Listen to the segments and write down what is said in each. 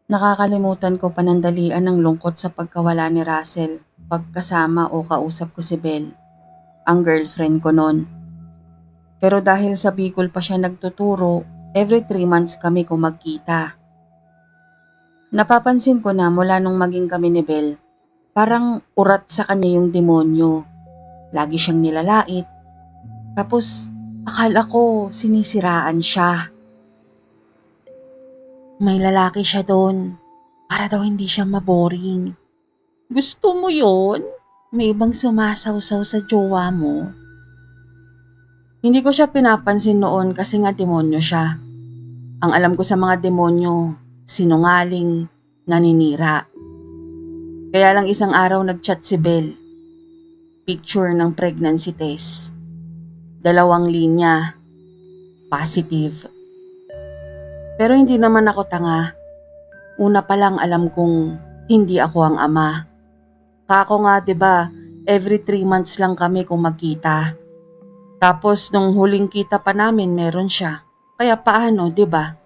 Nakakalimutan ko panandalian ng lungkot sa pagkawala ni Russell pagkasama o kausap ko si Belle, ang girlfriend ko noon. Pero dahil sa Bicol pa siya nagtuturo, every 3 months kami kung magkita. Napapansin ko na mula nung maging kami ni Belle, parang urat sa kanya yung demonyo. Lagi siyang nilalait. Tapos akala ko sinisiraan siya. May lalaki siya doon para daw hindi siya maboring. Gusto mo yon? May ibang sumasawsaw sa jowa mo. Hindi ko siya pinapansin noon kasi nga demonyo siya. Ang alam ko sa mga demonyo, sinungaling, naninira. Kaya lang isang araw nagchat si Belle, picture ng pregnancy test. 2 linya, positive. Pero hindi naman ako tanga. Una pa lang alam kong hindi ako ang ama. Kako nga 'di ba, every 3 months lang kami kung magkita. Tapos nung huling kita pa namin meron siya. Kaya paano 'di ba?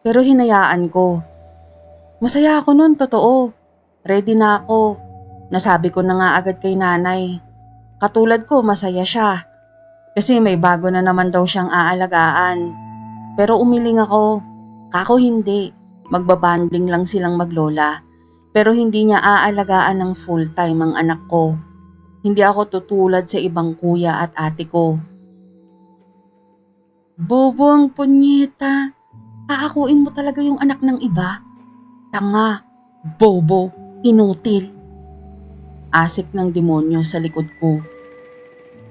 Pero hinayaan ko. Masaya ako noon, totoo. Ready na ako. Nasabi ko na nga agad kay nanay. Katulad ko, masaya siya. Kasi may bago na naman daw siyang aalagaan. Pero umiling ako. Kako hindi. Magbabanding lang silang maglola. Pero hindi niya aalagaan ng full time ang anak ko. Hindi ako tutulad sa ibang kuya at ate ko. Bobo ang punyeta. Aakuin mo talaga yung anak ng iba? Tanga, bobo, inutil. Asik ng demonyo sa likod ko.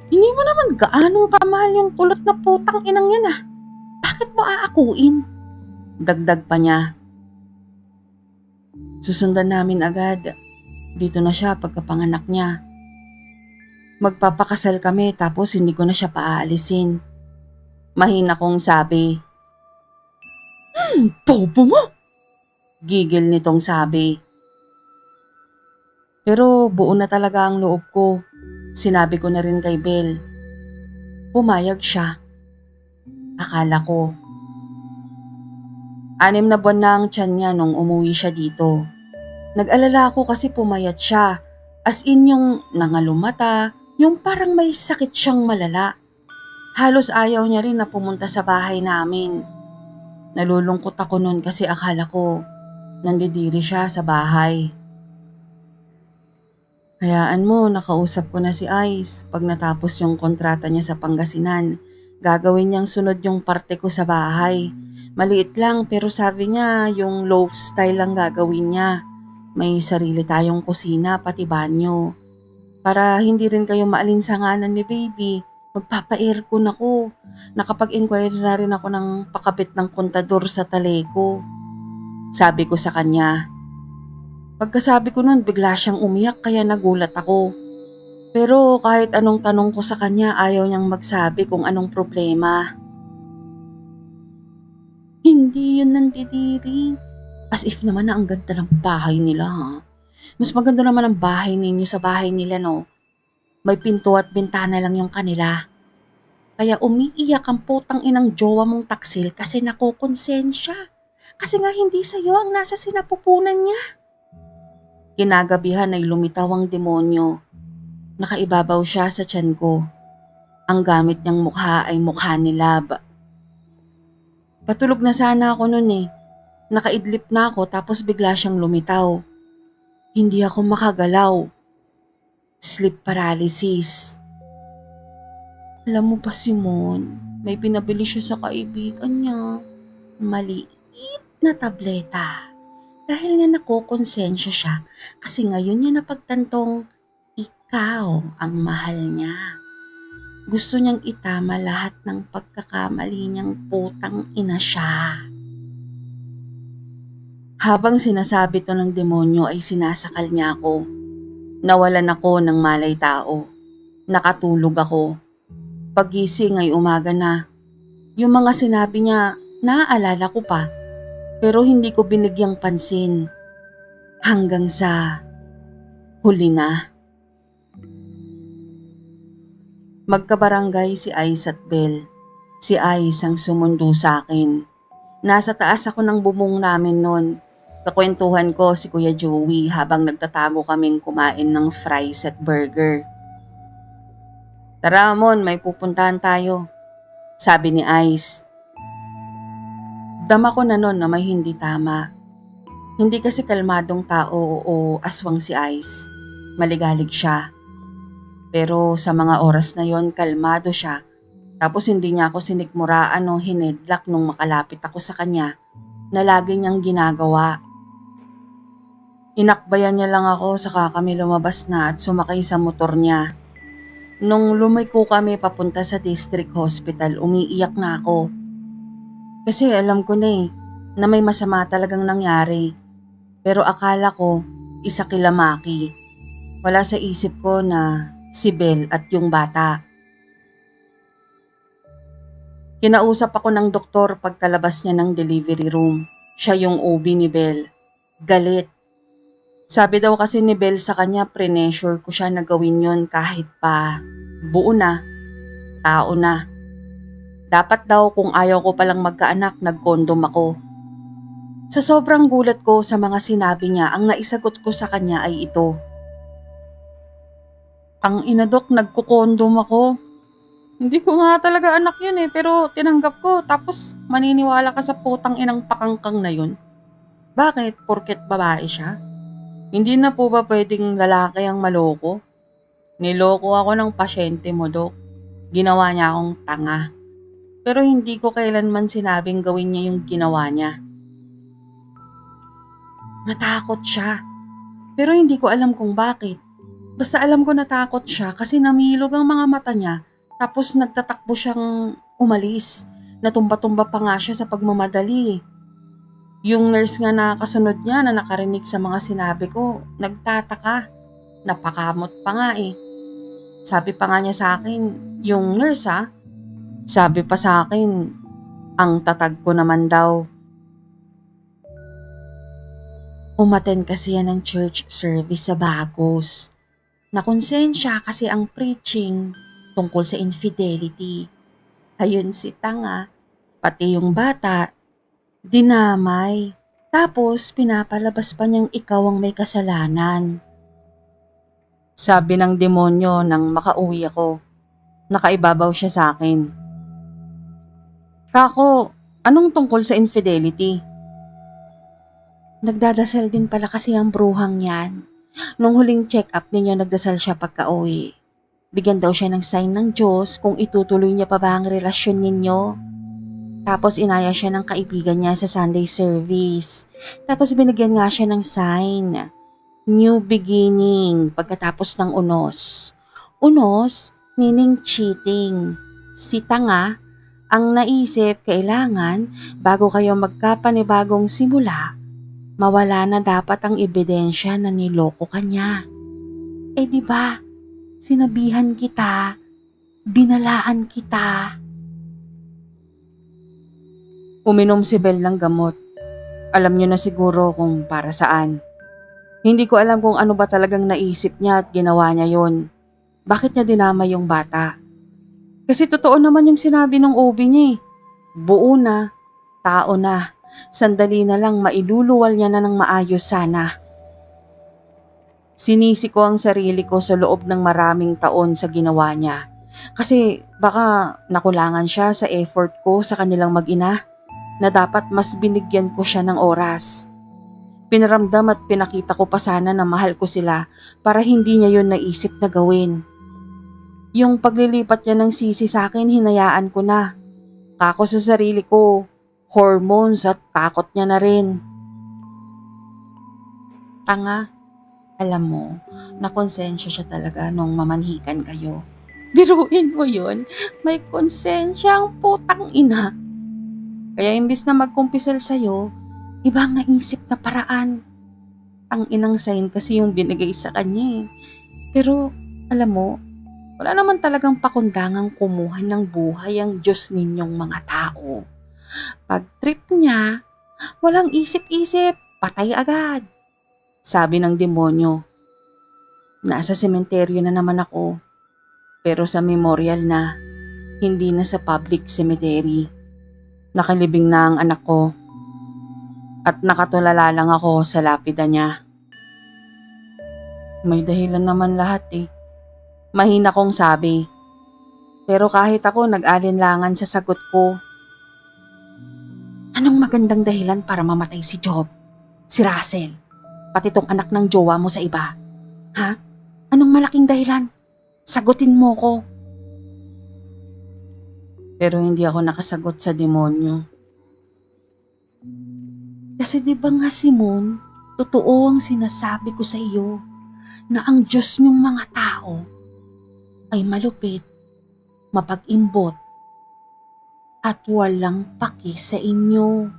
Hindi mo naman gaano kamahal yung kulot na putang inang yan ah. Bakit mo aakuin? Dagdag pa niya. Susundan namin agad. Dito na siya pagkapanganak niya. Magpapakasal kami tapos hindi ko na siya paaalisin. Mahina kong sabi. Bobo mo! Gigil nitong sabi. Pero buo na talaga ang loob ko. Sinabi ko na rin kay Belle. Pumayag siya. Akala ko. 6 na buwan na ang tiyan niya nung umuwi siya dito. Nag-alala ako kasi pumayat siya. As in yung nangalumata, yung parang may sakit siyang malala. Halos ayaw niya rin na pumunta sa bahay namin. Nalulungkot ako nun kasi akala ko nandidiri siya sa bahay. Hayaan mo, nakausap ko na si Ice. Pag natapos yung kontrata niya sa Pangasinan, gagawin niyang sunod yung parte ko sa bahay. Maliit lang pero sabi niya yung loft style lang gagawin niya. May sarili tayong kusina pati banyo. Para hindi rin kayo maalinsanganan ni baby, magpapa-aircon ako. Nakapag-inquire na rin ako ng pakabit ng kontador sa taleko. Sabi ko sa kanya. Pagkasabi ko nun, bigla siyang umiyak kaya nagulat ako. Pero kahit anong tanong ko sa kanya, ayaw niyang magsabi kung anong problema. Hindi yun nandidiri. As if naman na ang ganda ng bahay nila ha. Mas maganda naman ang bahay ninyo sa bahay nila no. May pinto at bintana lang yung kanila. Kaya umiiyak ang putang inang jowa mong taksil kasi nakokonsensya. Kasi nga hindi sa'yo ang nasa sinapupunan niya. Kinagabihan ay lumitaw ang demonyo. Nakaibabaw siya sa tiyan ko. Ang gamit niyang mukha ay mukha ni Lab. Patulog na sana ako nun eh. Nakaidlip na ako tapos bigla siyang lumitaw. Hindi ako makagalaw. Sleep paralysis. Alam mo ba Simon, may pinabili siya sa kaibigan niya. Maliit na tableta. Dahil nga nakokonsensya siya kasi ngayon niya napagtantong ikaw ang mahal niya. Gusto niyang itama lahat ng pagkakamali niyang putang ina siya. Habang sinasabi to ng demonyo ay sinasakal niya ako. Nawalan ako ng malay tao. Nakatulog ako. Paggising ay umaga na. Yung mga sinabi niya, naaalala ko pa. Pero hindi ko binigyang pansin. Hanggang sa huli na. Magkabarangay si Ice at Belle. Si Ice ang sumundo sa akin. Nasa taas ako ng bubong namin noon. Kakwentuhan ko si Kuya Joey habang nagtatago kaming kumain ng fries at burger. Tara Mon, may pupuntahan tayo, sabi ni Ice. Dama ko na nun na may hindi tama. Hindi kasi kalmadong tao o aswang si Ice. Maligalig siya. Pero sa mga oras na yon kalmado siya. Tapos hindi niya ako sinikmuraan o hinedlak nung makalapit ako sa kanya na lagi niyang ginagawa. Inakbayan niya lang ako saka kami lumabas na at sumakay sa motor niya. Nung lumiko kami papunta sa district hospital, umiiyak na ako. Kasi alam ko na na may masama talagang nangyari. Pero akala ko, isa kila Maki. Wala sa isip ko na si Belle at yung bata. Kinausap ako ng doktor pagkalabas niya ng delivery room. Siya yung OB ni Belle. Galit. Sabi daw kasi ni Belle sa kanya, pre-pressure ko siya na gawin yun kahit pa buo na, tao na. Dapat daw kung ayaw ko palang magkaanak, nag-condom ako. Sa sobrang gulat ko sa mga sinabi niya, ang naisagot ko sa kanya ay ito. Ang ina Dok, nagko-condom ako. Hindi ko nga talaga anak yun pero tinanggap ko tapos maniniwala ka sa putang inang pakangkang na yun. Bakit? Porket babae siya? Hindi na po ba pwedeng lalaki ang maloko? Niloko ako ng pasyente mo, Dok. Ginawa niya akong tanga. Pero hindi ko kailanman sinabing gawin niya yung ginawa niya. Natakot siya. Pero hindi ko alam kung bakit. Basta alam ko natakot siya kasi namilog ang mga mata niya tapos nagtatakbo siyang umalis. Natumba-tumba pa nga siya sa pagmamadali. Yung nurse nga na kasunod niya na nakarinig sa mga sinabi ko, nagtataka. Napakamot pa nga Sabi pa nga niya sa akin, yung nurse sabi pa sa akin, ang tatag ko naman daw. Umaten kasi yan ng church service sa Bagos. Nakonsensya kasi ang preaching tungkol sa infidelity. Ayun si tanga, pati yung bata, dinamay. Tapos pinapalabas pa niyang ikaw ang may kasalanan. Sabi ng demonyo nang makauwi ako. Nakaibabaw siya sa akin. Kako, anong tungkol sa infidelity? Nagdadasal din pala kasi ang bruhang yan. Nung huling check-up ninyo, nagdasal siya pagka-uwi. Bigyan daw siya ng sign ng Diyos kung itutuloy niya pa ba ang relasyon ninyo. Tapos inaya siya ng kaibigan niya sa Sunday service. Tapos binigyan nga siya ng sign. New beginning pagkatapos ng unos. Unos meaning cheating. Si tanga, ang naisip kailangan bago kayo magkapanibagong simula, mawala na dapat ang ebidensya na niloko ka niya. Di ba? Sinabihan kita, binalaan kita. Uminom si Belle ng gamot. Alam niyo na siguro kung para saan. Hindi ko alam kung ano ba talagang naisip niya at ginawa niya yon. Bakit niya dinamay yung bata? Kasi totoo naman yung sinabi ng OB niya Buo na, tao na. Sandali na lang mailuluwal niya na ng maayos sana. Sinisi ko ang sarili ko sa loob ng maraming taon sa ginawa niya. Kasi baka nakulangan siya sa effort ko sa kanilang mag-ina na dapat mas binigyan ko siya ng oras. Pinaramdam at pinakita ko pa sana na mahal ko sila para hindi niya yon naisip na gawin. Yung paglilipat niya ng sisi sa akin, hinayaan ko na. Kako sa sarili ko, hormones at takot niya na rin. Tanga, alam mo, nakonsensya siya talaga nung mamanhikan kayo. Biruin mo yun, may konsensya ang putang ina. Kaya imbis na magkumpisal sa'yo, ibang naisip na paraan. Ang inang sign kasi yung binigay sa kanya Pero alam mo, wala naman talagang pakundangang kumuha ng buhay ang Diyos ninyong mga tao. Pag trip niya, walang isip-isip, patay agad. Sabi ng demonyo. Nasa sementeryo na naman ako, pero sa memorial na, hindi na sa public cemetery. Nakalibing na ang anak ko. At nakatulala lang ako sa lapida niya. May dahilan naman lahat eh. Mahina kong sabi. Pero kahit ako nag-alinlangan sa sagot ko. Anong magandang dahilan para mamatay si Job? Si Russell? Pati tong anak ng jowa mo sa iba? Ha? Anong malaking dahilan? Sagutin mo ko. Pero hindi ako nakasagot sa demonyo. Kasi di ba nga Simon, totoo ang sinasabi ko sa iyo na ang Diyos niyong mga tao ay malupit, mapag-imbot, at walang paki sa inyo.